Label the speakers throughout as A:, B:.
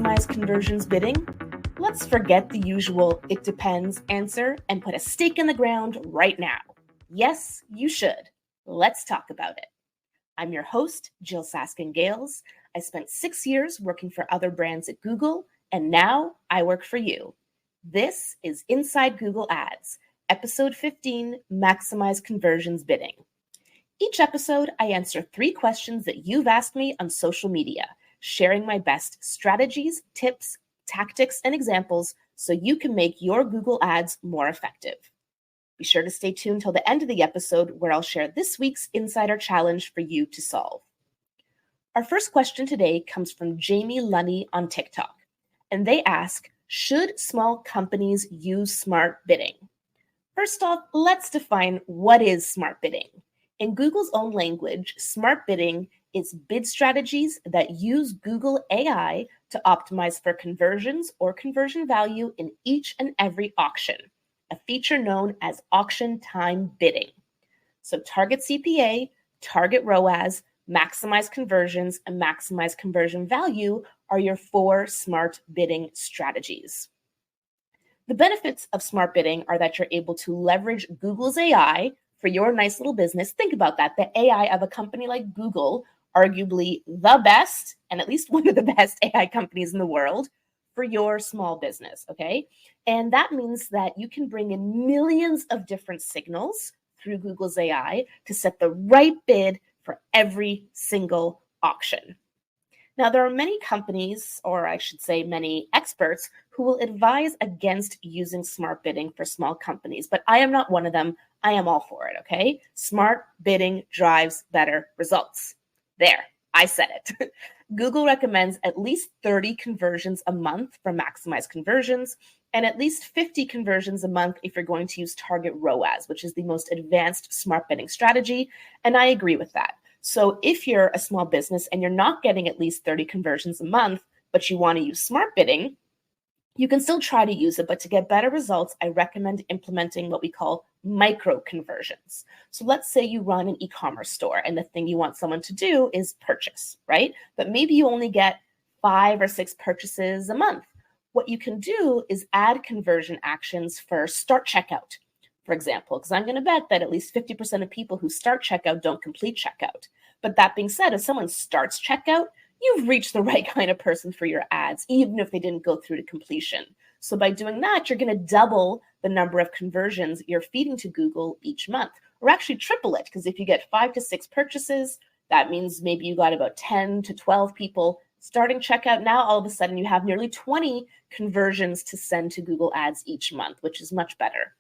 A: maximize conversions bidding? Let's forget the usual "it depends" answer and put a stake in the ground right now. Yes, you should. Let's talk about it. I'm your host, Jyll Saskin Gales. I spent 6 years working for other brands at Google, and now I work for you. This is Inside Google Ads, Episode 15, Maximize Conversions Bidding. Each episode, I answer 3 questions that you've asked me on social media, sharing my best strategies, tips, tactics, and examples so you can make your Google Ads more effective. Be sure to stay tuned till the end of the episode where I'll share this week's Insider Challenge for you to solve. Our first question today comes from Jamie Lunny on TikTok, and they ask, should small companies use smart bidding? First off, let's define what is smart bidding. In Google's own language, smart bidding is bid strategies that use Google AI to optimize for conversions or conversion value in each and every auction, a feature known as auction time bidding. So Target CPA, Target ROAS, maximize conversions, and maximize conversion value are your 4 smart bidding strategies. The benefits of smart bidding are that you're able to leverage Google's AI for your nice little business. Think about that. The AI of a company like Google, arguably the best, and at least one of the best AI companies in the world for your small business, okay? And that means that you can bring in millions of different signals through Google's AI to set the right bid for every single auction. Now, there are many companies, or I should say many experts, who will advise against using smart bidding for small companies, but I am not one of them. I am all for it, okay? Smart bidding drives better results. There, I said it. Google recommends at least 30 conversions a month for maximized conversions, and at least 50 conversions a month if you're going to use Target ROAS, which is the most advanced smart bidding strategy, and I agree with that. So if you're a small business and you're not getting at least 30 conversions a month, but you want to use smart bidding, you can still try to use it, but to get better results, I recommend implementing what we call micro conversions. So let's say you run an e-commerce store and the thing you want someone to do is purchase, right? But maybe you only get 5 or 6 purchases a month. What you can do is add conversion actions for start checkout, for example, because I'm going to bet that at least 50% of people who start checkout don't complete checkout. But that being said, if someone starts checkout, you've reached the right kind of person for your ads, even if they didn't go through to completion. So by doing that, you're going to double the number of conversions you're feeding to Google each month, or actually triple it, because if you get 5 to 6 purchases, that means maybe you got about 10 to 12 people starting checkout. Now, all of a sudden, you have nearly 20 conversions to send to Google Ads each month, which is much better.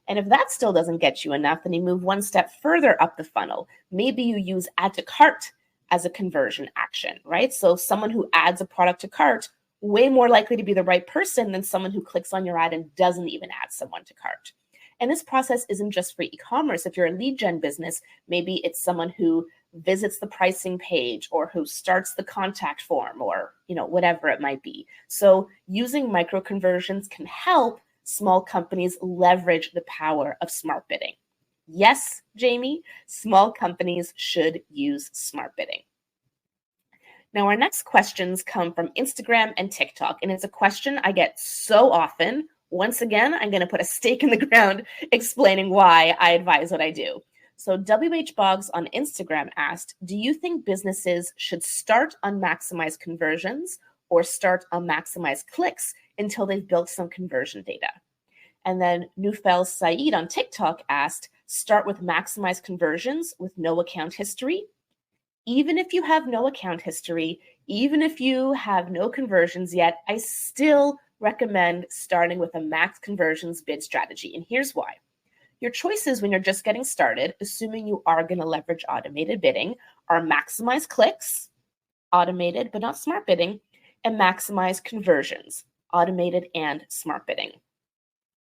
A: And if that still doesn't get you enough, then you move one step further up the funnel. Maybe you use add to cart as a conversion action, right? So someone who adds a product to cart, way more likely to be the right person than someone who clicks on your ad and doesn't even add someone to cart. And this process isn't just for e-commerce. If you're a lead gen business, maybe it's someone who visits the pricing page or who starts the contact form or, whatever it might be. So using micro conversions can help small companies leverage the power of smart bidding. Yes, Jamie, small companies should use smart bidding. Now, our next questions come from Instagram and TikTok, and it's a question I get so often. Once again, I'm going to put a stake in the ground explaining why I advise what I do. So WH Boggs on Instagram asked, do you think businesses should start on maximize conversions or start on maximize clicks until they've built some conversion data? And then Nufel Saeed on TikTok asked, start with maximize conversions with no account history. Even if you have no account history, even if you have no conversions yet, I still recommend starting with a max conversions bid strategy. And here's why. Your choices when you're just getting started, assuming you are going to leverage automated bidding, are maximize clicks, automated but not smart bidding, and maximize conversions, automated and smart bidding.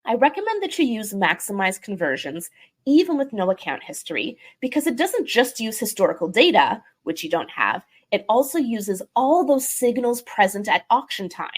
A: I recommend that you use maximize conversions even with no account history because it doesn't just use historical data, which you don't have. It also uses all those signals present at auction time,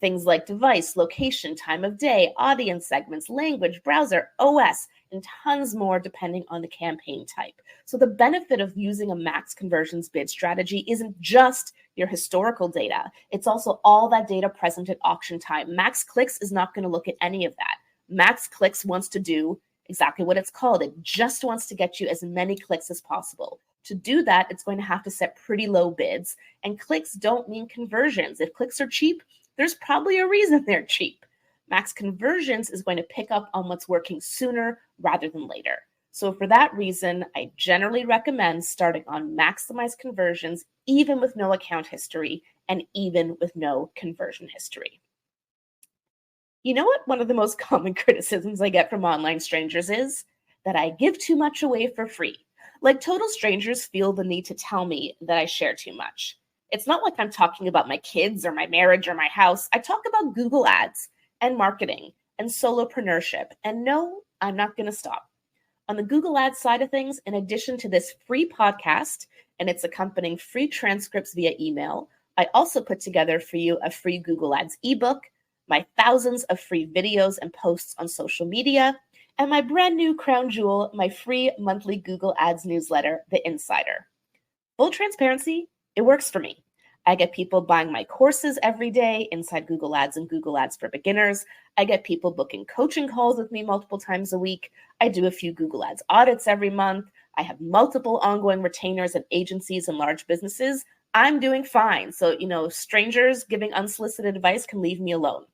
A: things like device, location, time of day, audience segments, language, browser, OS, and tons more depending on the campaign type. So the benefit of using a max conversions bid strategy isn't just your historical data. It's also all that data present at auction time. Max Clicks is not going to look at any of that. Max Clicks wants to do exactly what it's called. It just wants to get you as many clicks as possible. To do that, it's going to have to set pretty low bids, and clicks don't mean conversions. If clicks are cheap, there's probably a reason they're cheap. Max conversions is going to pick up on what's working sooner rather than later. So for that reason, I generally recommend starting on maximize conversions, even with no account history and even with no conversion history. You know what one of the most common criticisms I get from online strangers is? That I give too much away for free. Like total strangers feel the need to tell me that I share too much. It's not like I'm talking about my kids or my marriage or my house. I talk about Google Ads and marketing and solopreneurship. And no, I'm not going to stop. On the Google Ads side of things, in addition to this free podcast and its accompanying free transcripts via email, I also put together for you a free Google Ads ebook, my thousands of free videos and posts on social media, and my brand new crown jewel, my free monthly Google Ads newsletter, The Insider. Full transparency, it works for me. I get people buying my courses every day inside Google Ads and Google Ads for Beginners. I get people booking coaching calls with me multiple times a week. I do a few Google Ads audits every month. I have multiple ongoing retainers at agencies and large businesses. I'm doing fine. So, strangers giving unsolicited advice can leave me alone.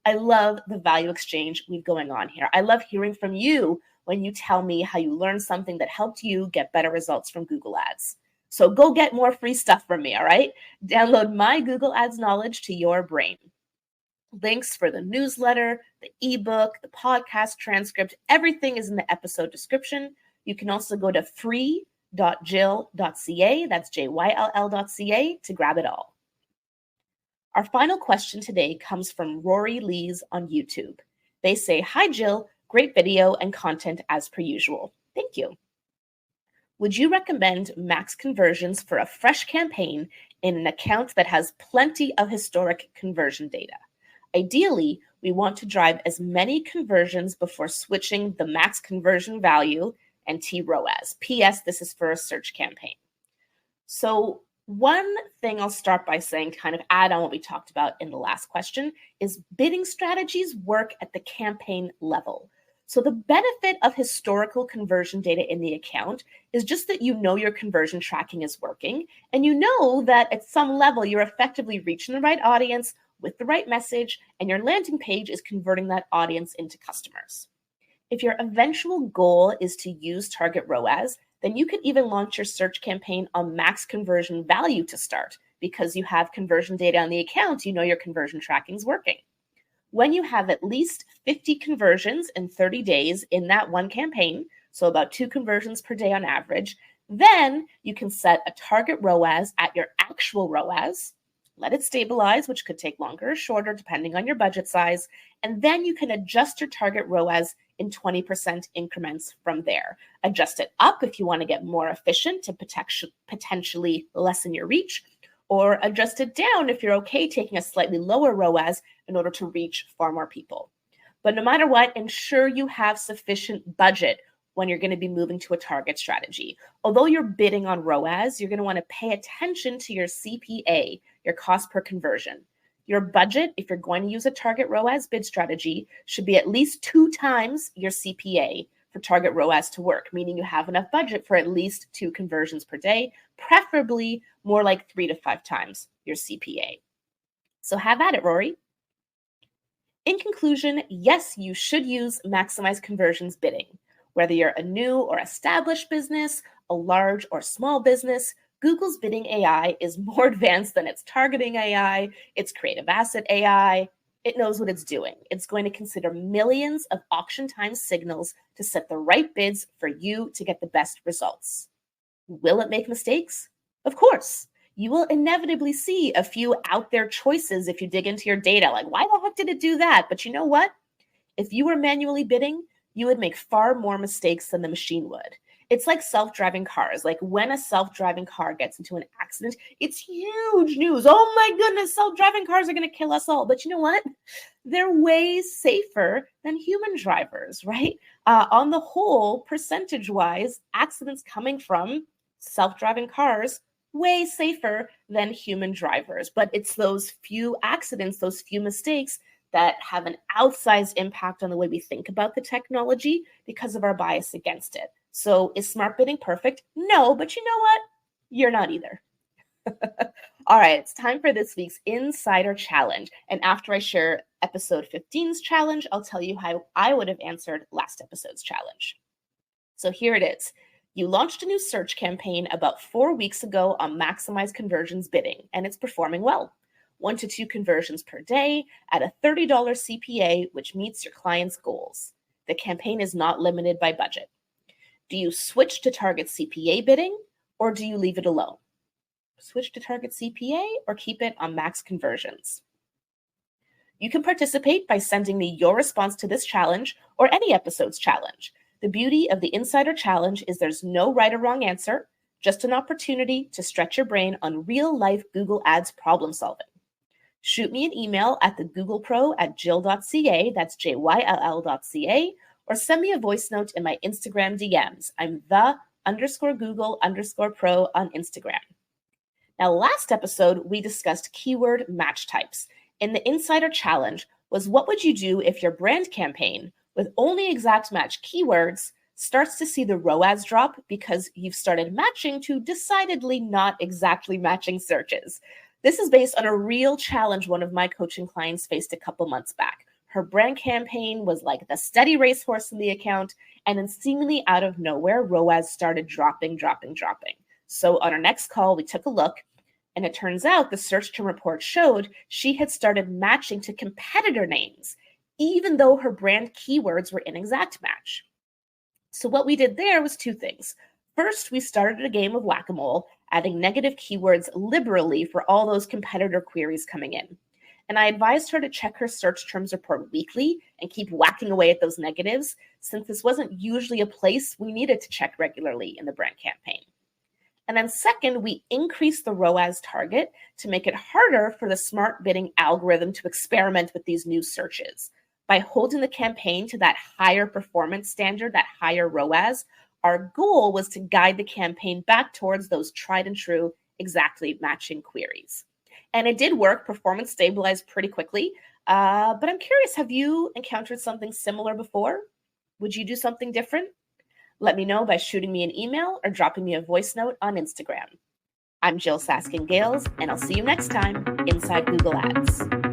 A: I love the value exchange we've going on here. I love hearing from you when you tell me how you learned something that helped you get better results from Google Ads. So go get more free stuff from me, all right? Download my Google Ads knowledge to your brain. Links for the newsletter, the ebook, the podcast transcript, everything is in the episode description. You can also go to free.jyll.ca, that's JYLL.ca, to grab it all. Our final question today comes from Rory Lees on YouTube. They say, "Hi, Jyll, great video and content as per usual. Thank you. Would you recommend max conversions for a fresh campaign in an account that has plenty of historic conversion data? Ideally, we want to drive as many conversions before switching the max conversion value and TROAS. P.S. This is for a search campaign." So one thing I'll start by saying, kind of add on what we talked about in the last question, is bidding strategies work at the campaign level. So the benefit of historical conversion data in the account is just that you know your conversion tracking is working, and you know that at some level you're effectively reaching the right audience with the right message, and your landing page is converting that audience into customers. If your eventual goal is to use Target ROAS, then you could even launch your search campaign on max conversion value to start, because you have conversion data on the account, you know your conversion tracking is working. When you have at least 50 conversions in 30 days in that one campaign, so about 2 conversions per day on average, then you can set a target ROAS at your actual ROAS, let it stabilize, which could take longer or shorter depending on your budget size, and then you can adjust your target ROAS in 20% increments from there. Adjust it up if you want to get more efficient to potentially lessen your reach, or adjust it down if you're okay taking a slightly lower ROAS in order to reach far more people. But no matter what, ensure you have sufficient budget when you're going to be moving to a target strategy. Although you're bidding on ROAS, you're going to want to pay attention to your CPA, your cost per conversion. Your budget, if you're going to use a target ROAS bid strategy, should be at least 2 times your CPA for target ROAS to work, meaning you have enough budget for at least 2 conversions per day, preferably more like 3 to 5 times your CPA. So have at it, Rory. In conclusion, yes, you should use maximize conversions bidding. Whether you're a new or established business, a large or small business, Google's bidding AI is more advanced than its targeting AI, its creative asset AI. It knows what it's doing. It's going to consider millions of auction time signals to set the right bids for you to get the best results. Will it make mistakes? Of course. You will inevitably see a few out there choices if you dig into your data, like, why the heck did it do that? But you know what? If you were manually bidding, you would make far more mistakes than the machine would. It's like self-driving cars. Like when a self-driving car gets into an accident, it's huge news. Oh my goodness, self-driving cars are going to kill us all. But you know what? They're way safer than human drivers, right? On the whole, percentage-wise, accidents coming from self-driving cars way safer than human drivers. But it's those few accidents, those few mistakes that have an outsized impact on the way we think about the technology because of our bias against it. So is smart bidding perfect? No, but you know what? You're not either. All right, it's time for this week's Insider Challenge. And after I share episode 15's challenge, I'll tell you how I would have answered last episode's challenge. So here it is. You launched a new search campaign about 4 weeks ago on Maximize Conversions Bidding, and it's performing well. 1 to 2 conversions per day at a $30 CPA, which meets your client's goals. The campaign is not limited by budget. Do you switch to Target CPA bidding, or do you leave it alone? Switch to Target CPA or keep it on max conversions. You can participate by sending me your response to this challenge or any episode's challenge. The beauty of the Insider Challenge is there's no right or wrong answer, just an opportunity to stretch your brain on real-life Google Ads problem solving. Shoot me an email at thegooglepro@jyll.ca, that's JYLL.ca, or send me a voice note in my Instagram DMs. I'm the_Google_pro on Instagram. Now, last episode, we discussed keyword match types. In the Insider Challenge was what would you do if your brand campaign with only exact match keywords starts to see the ROAS drop because you've started matching to decidedly not exactly matching searches. This is based on a real challenge one of my coaching clients faced a couple months back. Her brand campaign was like the steady racehorse in the account, and then seemingly out of nowhere, ROAS started dropping. So on our next call, we took a look, and it turns out the search term report showed she had started matching to competitor names, even though her brand keywords were in exact match. So what we did there was 2 things. First, we started a game of whack-a-mole, adding negative keywords liberally for all those competitor queries coming in. And I advised her to check her search terms report weekly and keep whacking away at those negatives, since this wasn't usually a place we needed to check regularly in the brand campaign. And then second, we increased the ROAS target to make it harder for the smart bidding algorithm to experiment with these new searches. By holding the campaign to that higher performance standard, that higher ROAS, our goal was to guide the campaign back towards those tried and true, exactly matching queries. And it did work. Performance stabilized pretty quickly. But I'm curious, have you encountered something similar before? Would you do something different? Let me know by shooting me an email or dropping me a voice note on Instagram. I'm Jyll Saskin Gales, and I'll see you next time inside Google Ads.